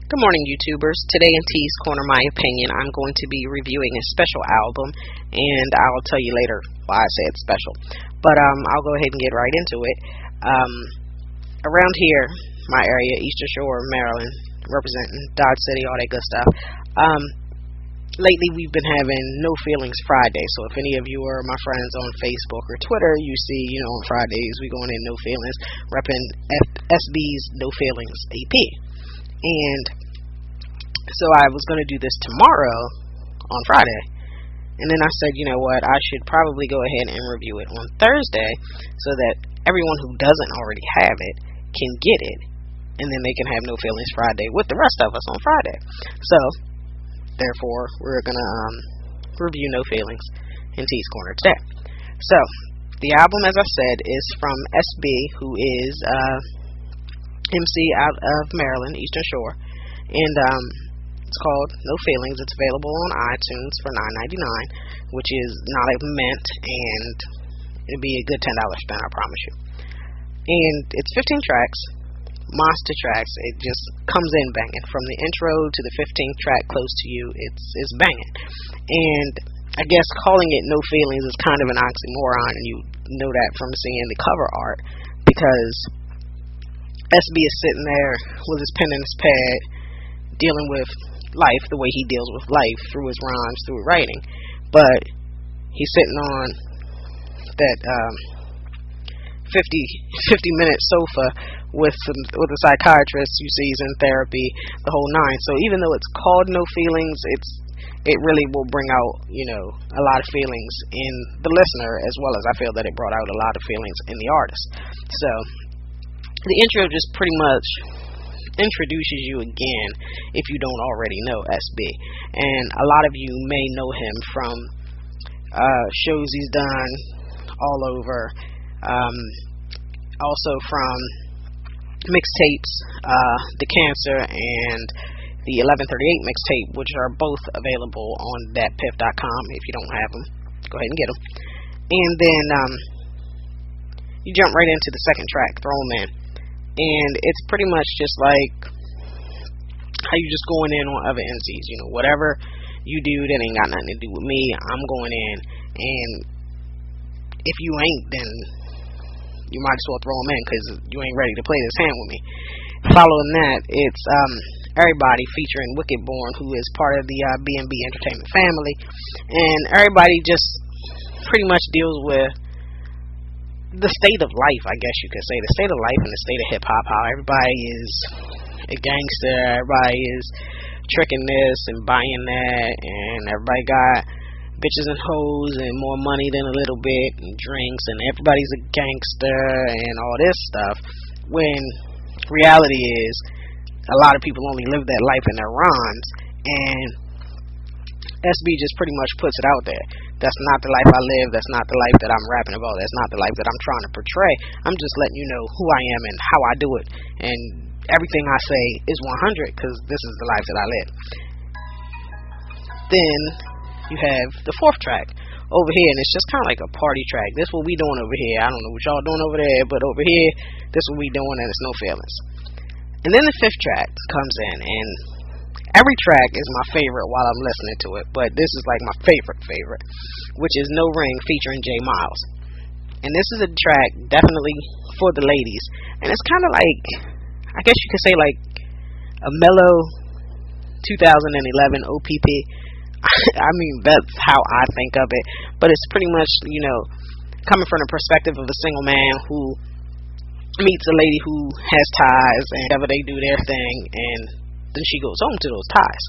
Good morning, YouTubers. Today in T's Corner, my opinion, I'm going to be reviewing a special album, and I'll tell you later why I say it's special. But I'll go ahead and get right into it. Around here, my area, Eastern Shore, Maryland, representing Dodge City, all that good stuff. Lately, we've been having No Feelings Friday. So if any of you are my friends on Facebook or Twitter, you see, on Fridays we going in No Feelings, repping SB's No Feelings AP. And so I was going to do this tomorrow on Friday. And then I said, you know what, I should probably go ahead and review it on Thursday so that everyone who doesn't already have it can get it. And then they can have No Feelings Friday with the rest of us on Friday. So, therefore, we're going to review No Feelings in T's Corner today. So, the album, as I said, is from SB, who is MC out of Maryland, Eastern Shore, and it's called No Feelings. It's available on iTunes for $9.99, which is not a mint, and it'll be a good $10 spend, I promise you. And it's 15 tracks, monster tracks. It just comes in banging from the intro to the 15th track close to you. It's banging, and I guess calling it No Feelings is kind of an oxymoron, and you know that from seeing the cover art, because SB is sitting there with his pen and his pad, dealing with life the way he deals with life, through his rhymes, through writing. But he's sitting on that 50-minute sofa with a psychiatrist who sees in therapy, the whole nine. So even though it's called No Feelings, it really will bring out, a lot of feelings in the listener, as well as I feel that it brought out a lot of feelings in the artist. So the intro just pretty much introduces you again, if you don't already know SB. And a lot of you may know him from shows he's done all over, also from mixtapes, The Cancer and the 1138 mixtape, which are both available on thatpiff.com. If you don't have them, go ahead and get them. And then you jump right into the second track, Throw 'em In. And it's pretty much just like how you just going in on other MCs. Whatever you do that ain't got nothing to do with me, I'm going in. And if you ain't, then you might as well throw them in, because you ain't ready to play this hand with me. Following that, it's Everybody featuring Wicked Born, who is part of the BNB Entertainment family. And everybody just pretty much deals with the state of life, I guess you could say. The state of life and the state of hip-hop. How everybody is a gangster, everybody is tricking this and buying that, and everybody got bitches and hoes and more money than a little bit, and drinks, and everybody's a gangster and all this stuff, when reality is a lot of people only live that life in their rhymes. And SB just pretty much puts it out there. That's not the life I live. That's not the life that I'm rapping about. That's not the life that I'm trying to portray. I'm just letting you know who I am and how I do it. And everything I say is 100, because this is the life that I live. Then you have the fourth track over here, and it's just kind of like a party track. This is what we doing over here. I don't know what y'all doing over there, but over here, this is what we doing, and it's No Feelings. And then the fifth track comes in, and every track is my favorite while I'm listening to it, but this is like my favorite, which is No Ring featuring J Miles. And this is a track definitely for the ladies, and it's kind of like, I guess you could say, like a mellow 2011 OPP. I mean, that's how I think of it, but it's pretty much, coming from the perspective of a single man who meets a lady who has ties, and whenever they do their thing, and then she goes home to those ties.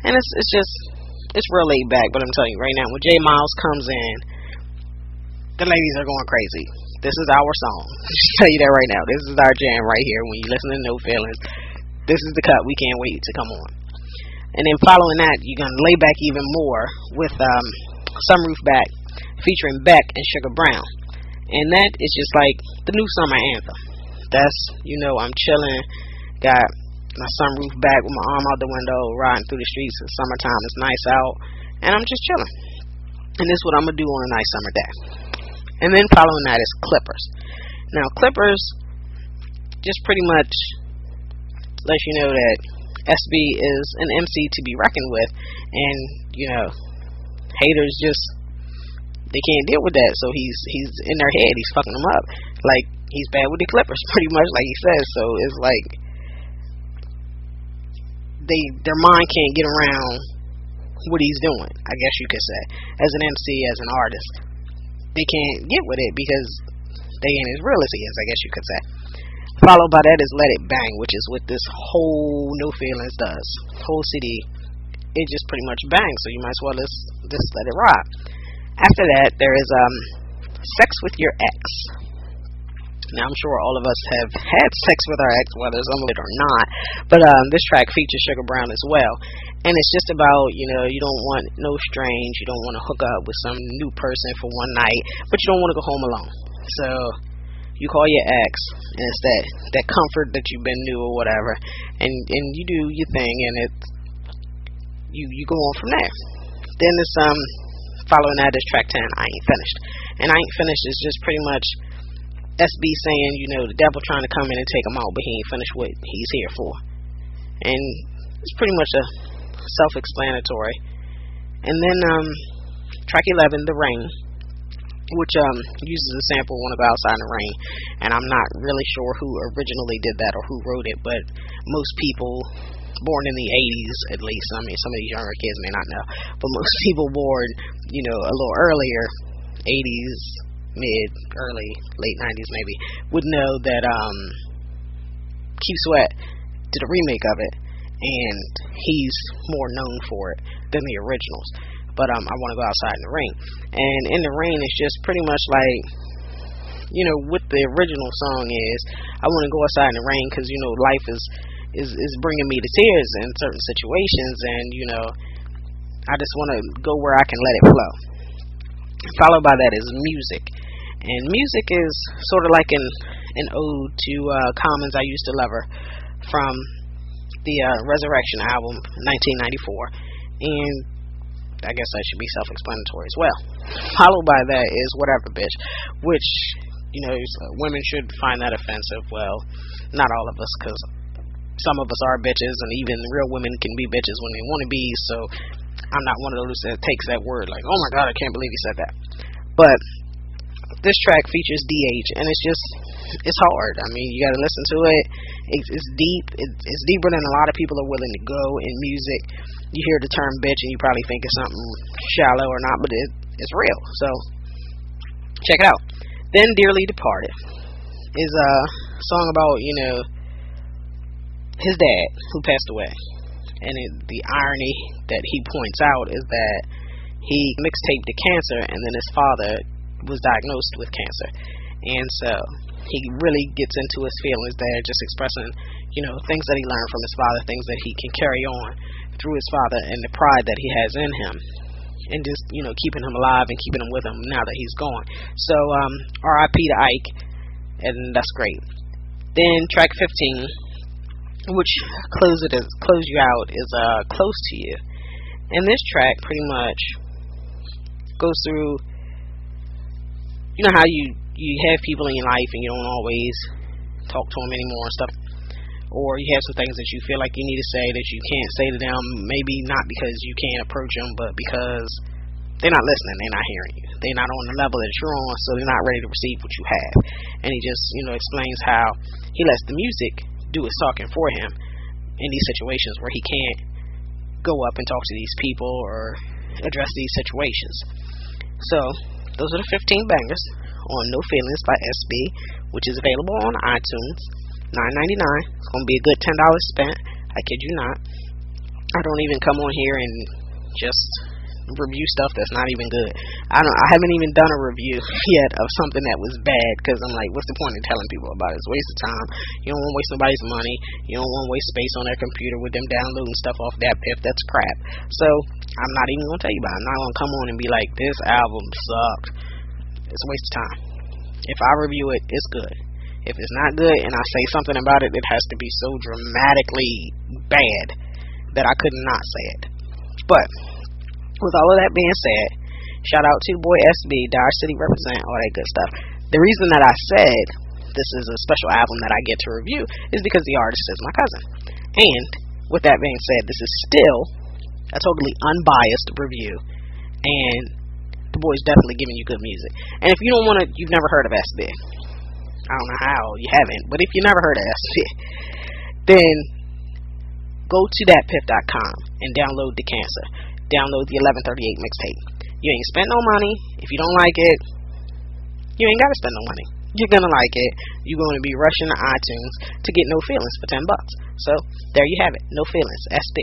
And it's real laid back, but I'm telling you right now, when J Miles comes in, the ladies are going crazy. This is our song. I'll tell you that right now. This is our jam right here. When you listen to No Feelings, this is the cut. We can't wait to come on. And then following that, you're going to lay back even more with Sunroof Back featuring Beck and Sugar Brown. And that is just like the new summer anthem. That's, I'm chilling, got my sunroof back with my arm out the window, riding through the streets. It's summertime, it's nice out, and I'm just chilling. And this is what I'm going to do on a nice summer day. And then following that is Clippers. Now, Clippers just pretty much lets you know that SB is an MC to be reckoned with, and haters just they can't deal with that. So he's in their head. He's fucking them up. Like he's bad with the Clippers, pretty much, like he says. So it's like their mind can't get around what he's doing. I guess you could say, as an MC, as an artist, they can't get with it because they ain't as real as he is. I guess you could say. Followed by that is Let It Bang, which is what this whole No Feelings does. Whole CD, it just pretty much bangs. So you might as well just let it rock. After that, there is Sex with Your Ex. Now, I'm sure all of us have had sex with our ex, whether some of it or not. But this track features Sugar Brown as well. And it's just about, you don't want no strange. You don't want to hook up with some new person for one night. But you don't want to go home alone. So you call your ex. And it's that comfort that you've been new or whatever. And you do your thing. And you go on from there. Then it's following that is track 10, I Ain't Finished. And I Ain't Finished is just pretty much SB saying, the devil trying to come in and take him out, but he ain't finished what he's here for. And it's pretty much a self-explanatory. And then track 11, The Rain, which uses a sample, Wanna Go Outside in the Rain. And I'm not really sure who originally did that or who wrote it, but most people born in the 80s, at least, I mean, some of these younger kids may not know, but most people born, a little earlier, 80s, mid, early, late 90s maybe, would know that Keith Sweat did a remake of it, and he's more known for it than the originals. But I Want to Go Outside in the Rain. And In the Rain is just pretty much like, what the original song is, I want to go outside in the rain because, life is bringing me to tears in certain situations, and, I just want to go where I can let it flow. Followed by that is Music. And Music is sort of like an ode to Common's I Used to Love Her from the Resurrection album, 1994. And I guess that should be self-explanatory as well. Followed by that is Whatever Bitch, which, women should find that offensive. Well, not all of us, because some of us are bitches, and even real women can be bitches when they want to be, so I'm not one of those that takes that word like, oh my god, I can't believe he said that. But this track features DH, and it's hard. I mean, you gotta listen to it. It's deep. It's deeper than a lot of people are willing to go in music. You hear the term bitch, and you probably think it's something shallow or not, but it's real. So check it out. Then Dearly Departed is a song about, his dad who passed away. And the irony that he points out is that he mixtaped the cancer, and then his father was diagnosed with cancer. And so he really gets into his feelings there, just expressing, things that he learned from his father, things that he can carry on through his father, and the pride that he has in him, and just, keeping him alive and keeping him with him now that he's gone. So R.I.P. to Ike, and that's great. Then track 15, which close you out, is Close to You. And this track pretty much goes through, how you have people in your life and you don't always talk to them anymore and stuff, or you have some things that you feel like you need to say that you can't say to them, maybe not because you can't approach them, but because they're not listening, they're not hearing you, they're not on the level that you're on, so they're not ready to receive what you have. And he just explains how he lets the music do his talking for him in these situations where he can't go up and talk to these people or address these situations. So those are the 15 bangers on No Feelings by SB, which is available on iTunes, $9.99. It's going to be a good $10 spent, I kid you not. I don't even come on here and just review stuff that's not even good. I haven't even done a review yet of something that was bad, because I'm like, what's the point in telling people about it? It's a waste of time. You don't want to waste nobody's money. You don't want to waste space on their computer with them downloading stuff off that if that's crap. So I'm not even going to tell you about it. I'm not going to come on and be like, this album sucked. It's a waste of time. If I review it, it's good. If it's not good and I say something about it, it has to be so dramatically bad that I could not say it. But with all of that being said, shout out to the boy SB, Dodge City represent, all that good stuff. The reason that I said this is a special album that I get to review is because the artist is my cousin. And with that being said, this is still a totally unbiased review, and the boy's definitely giving you good music. And if you don't want to, you've never heard of SB. I don't know how you haven't, but if you never heard of SB, then go to thatpiff.com and download The Cancer. Download the 1138 mixtape. You ain't spend no money. If you don't like it, you ain't gotta spend no money. You're gonna like it. You're gonna be rushing to iTunes to get No Feelings for $10. So there you have it. No Feelings. SB.